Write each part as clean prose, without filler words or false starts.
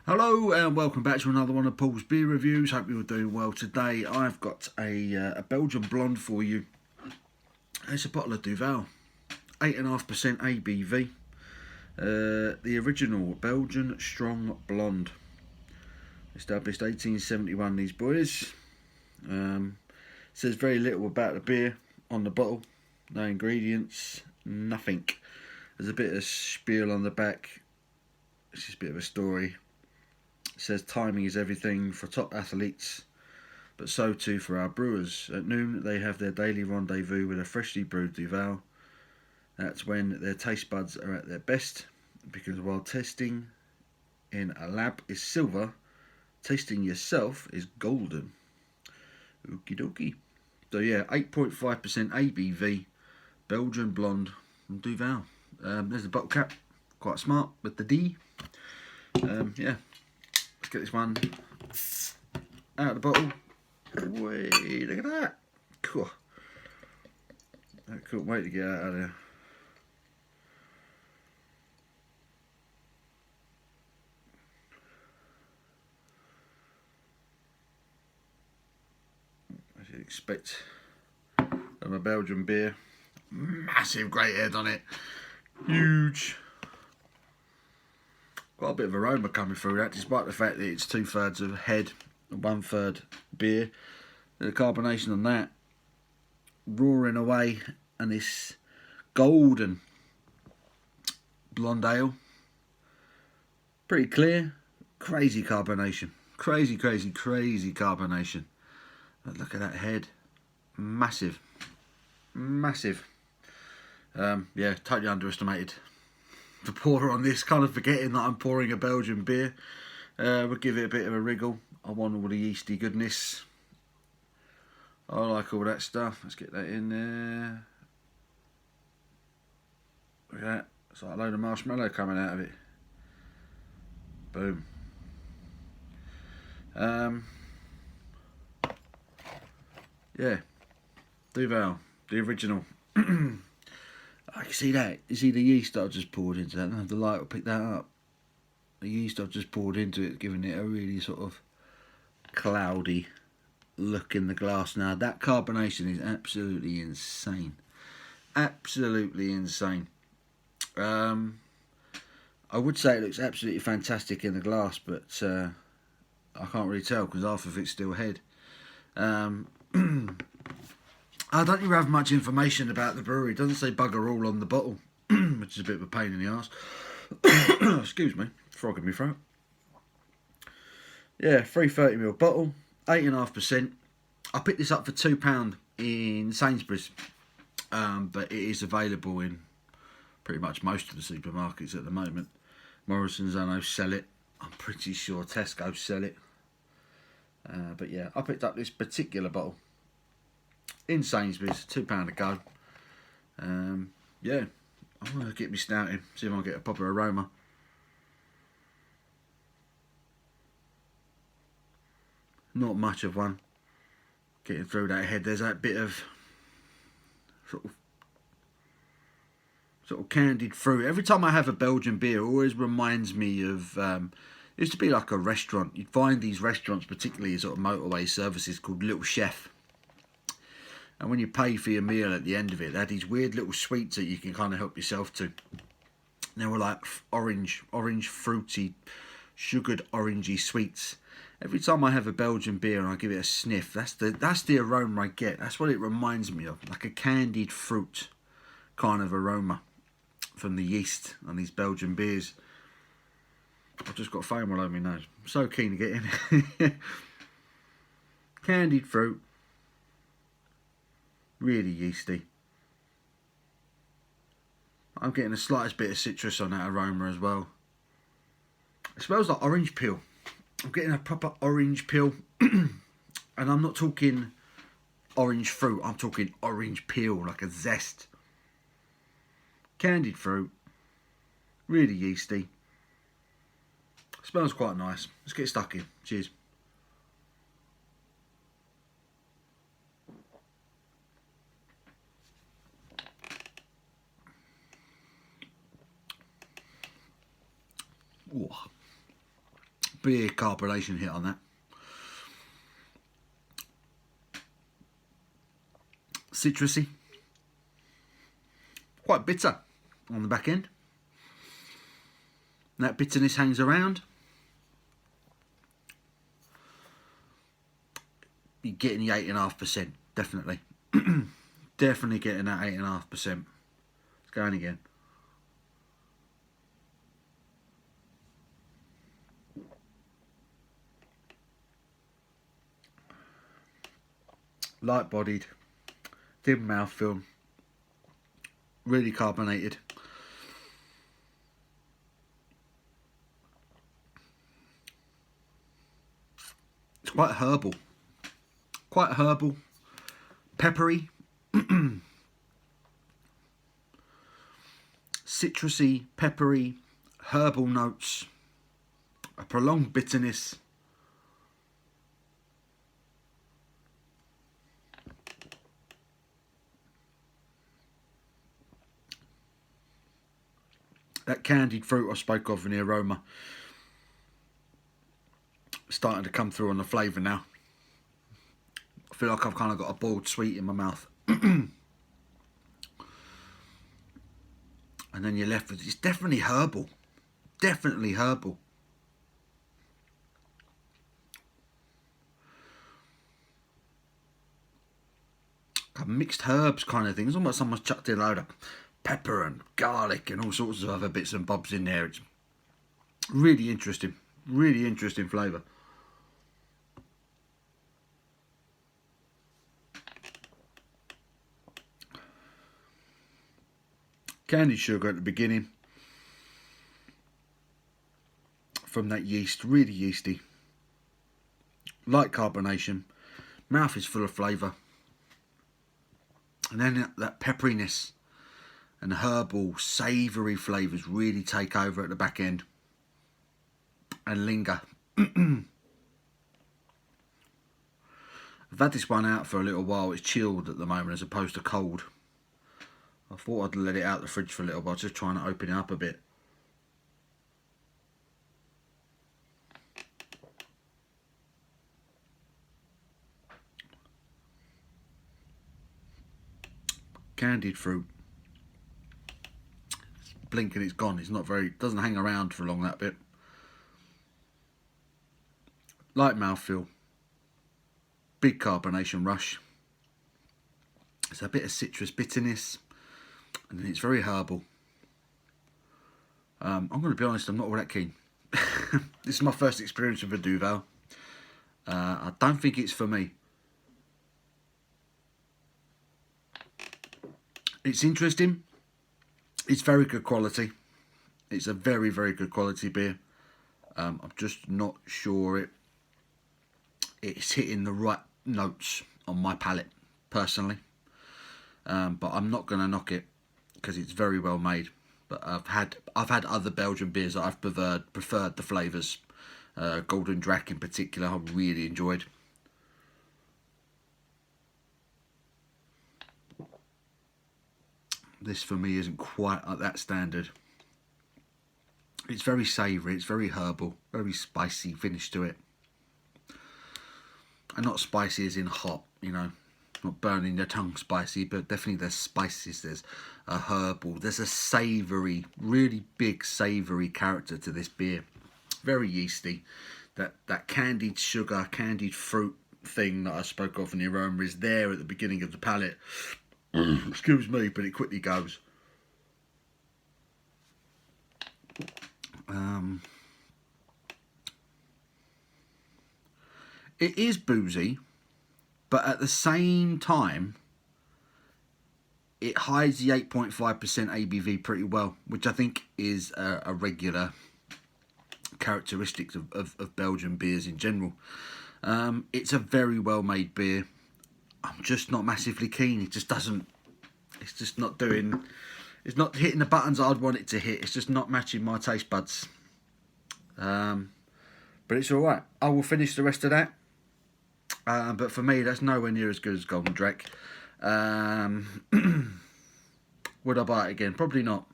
Hello and welcome back to another one of Paul's beer reviews. Hope you're doing well today. I've got a Belgian Blond for you. It's a bottle of Duvel, 8.5% ABV. The original Belgian strong blonde. Established 1871, these boys. Says very little about the beer on the bottle. No ingredients, nothing. There's a bit of spiel on the back. It's just a bit of a story. It says timing is everything for top athletes, but so too for our brewers. At noon they have their daily rendezvous with a freshly brewed Duvel. That's when their taste buds are at their best, because while testing in a lab is silver, tasting yourself is golden. Okie dokie. So yeah, 8.5% ABV, Belgian Blonde from Duvel. There's the bottle cap, quite smart with the D. Yeah. Let's get this one out of the bottle. Wait, look at that. Cool. I couldn't wait to get out of there. As you'd expect from a Belgian beer. Massive great head on it. Huge. Got a bit of aroma coming through that, despite the fact that it's 2/3 of head and 1/3 beer. The carbonation on that roaring away, and this golden blonde ale, pretty clear. Crazy carbonation, crazy carbonation. But look at that head, massive. Yeah, totally underestimated the pour on this, kind of forgetting that I'm pouring a Belgian beer. We'll give it a bit of a wriggle. I want all the yeasty goodness. I like all that stuff. Let's get that in there. Look at that. It's like a load of marshmallow coming out of it. Boom. Yeah. Duvel, the original. I can see that. You see the yeast I've just poured into that? The light will pick that up. The yeast I've just poured into it, giving it a really sort of cloudy look in the glass. Now that carbonation is absolutely insane. Absolutely insane. I would say it looks absolutely fantastic in the glass, but I can't really tell because half of it's still head. I don't even have much information about the brewery. It doesn't say bugger all on the bottle, which is a bit of a pain in the arse. Excuse me, frog in my throat. Yeah, 330ml bottle, 8.5%. I picked this up for £2 in Sainsbury's, but it is available in pretty much most of the supermarkets at the moment. Morrison's, I know, sell it. I'm pretty sure Tesco sell it. But yeah, I picked up this particular bottle in Sainsbury's, £2 a go. Yeah, I want to get me stout in, see if I can get a proper aroma. Not much of one. Getting through that head, there's that bit of sort of candied fruit. Every time I have a Belgian beer, it always reminds me of it used to be like a restaurant. You'd find these restaurants, particularly sort of motorway services, called Little Chef. And when you pay for your meal at the end of it, they had these weird little sweets that you can kind of help yourself to. They were like orange fruity, sugared orangey sweets. Every time I have a Belgian beer and I give it a sniff, that's the aroma I get. That's what it reminds me of, like a candied fruit kind of aroma from the yeast on these Belgian beers. I've just got foam all over my nose. I'm so keen to get in. Candied fruit. Really yeasty. I'm getting the slightest bit of citrus on that aroma as well. It smells like orange peel. I'm getting a proper orange peel. And I'm not talking orange fruit. I'm talking orange peel, like a zest. Candied fruit. Really yeasty. Smells quite nice. Let's get stuck in. Cheers. Ooh. Beer carbonation hit on that. Citrusy. Quite bitter on the back end. That bitterness hangs around. You're getting the 8.5%, definitely. Definitely getting that 8.5%. It's going again. Light bodied, dim mouthfeel, really carbonated. It's quite herbal, peppery, citrusy, peppery, herbal notes, a prolonged bitterness. That candied fruit I spoke of in the aroma starting to come through on the flavour now. I feel like I've kind of got a boiled sweet in my mouth. And then you're left with, it's definitely herbal. Definitely herbal. Mixed herbs kind of thing. It's almost someone's chucked in a load of pepper and garlic and all sorts of other bits and bobs in there. It's really interesting flavour. Candied sugar at the beginning from that yeast, really yeasty. Light carbonation, mouth is full of flavour. And then that pepperiness and herbal, savoury flavours really take over at the back end and linger. I've had this one out for a little while. It's chilled at the moment as opposed to cold. I thought I'd let it out the fridge for a little while, just trying to open it up a bit. Candied fruit. Blink and it's gone. It's not very, doesn't hang around for long, that bit. Light mouthfeel. Big carbonation rush. It's a bit of citrus bitterness. And it's very herbal. I'm going to be honest, I'm not all that keen. This is my first experience with a Duvel. I don't think it's for me. It's interesting. It's very good quality. It's a very, very good quality beer. I'm just not sure it's hitting the right notes on my palate, personally. But I'm not going to knock it because it's very well made. But I've had other Belgian beers that I've preferred the flavours. Golden Drac in particular, I really enjoyed. This for me isn't quite at that standard. It's very savoury, it's very herbal, very spicy finish to it. And not spicy as in hot, you know, not burning your tongue spicy, but definitely there's spices, there's a herbal, there's a savoury, really big savoury character to this beer. Very yeasty. That candied sugar, candied fruit thing that I spoke of in the aroma is there at the beginning of the palate. Excuse me, but it quickly goes. It is boozy, but at the same time, it hides the 8.5% ABV pretty well, which I think is a regular characteristic of Belgian beers in general. It's a very well made beer. I'm just not massively keen. It just doesn't, it's just not doing, it's not hitting the buttons I'd want it to hit. It's just not matching my taste buds. But it's alright. I will finish the rest of that. But for me, that's nowhere near as good as Golden Drac. Would I buy it again? Probably not.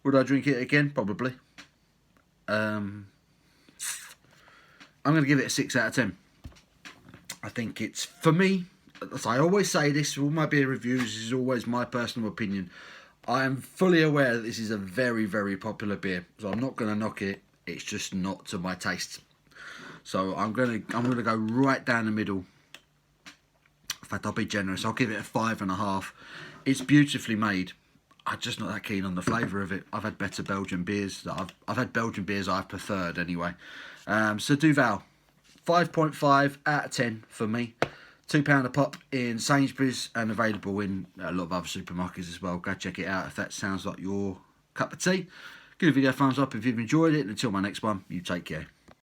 Would I drink it again? Probably. I'm going to give it a 6 out of 10. I think it's, for me, as I always say this, all my beer reviews, this is always my personal opinion. I am fully aware that this is a very, very popular beer, so I'm not going to knock it. It's just not to my taste. So I'm gonna go right down the middle. In fact, I'll be generous. I'll give it a 5.5. It's beautifully made. I'm just not that keen on the flavour of it. I've had better Belgian beers. I've had Belgian beers I've preferred anyway. So Duvel, 5.5 out of 10 for me. £2 a pop in Sainsbury's and available in a lot of other supermarkets as well. Go check it out if that sounds like your cup of tea. Give the video a thumbs up if you've enjoyed it. And until my next one, you take care.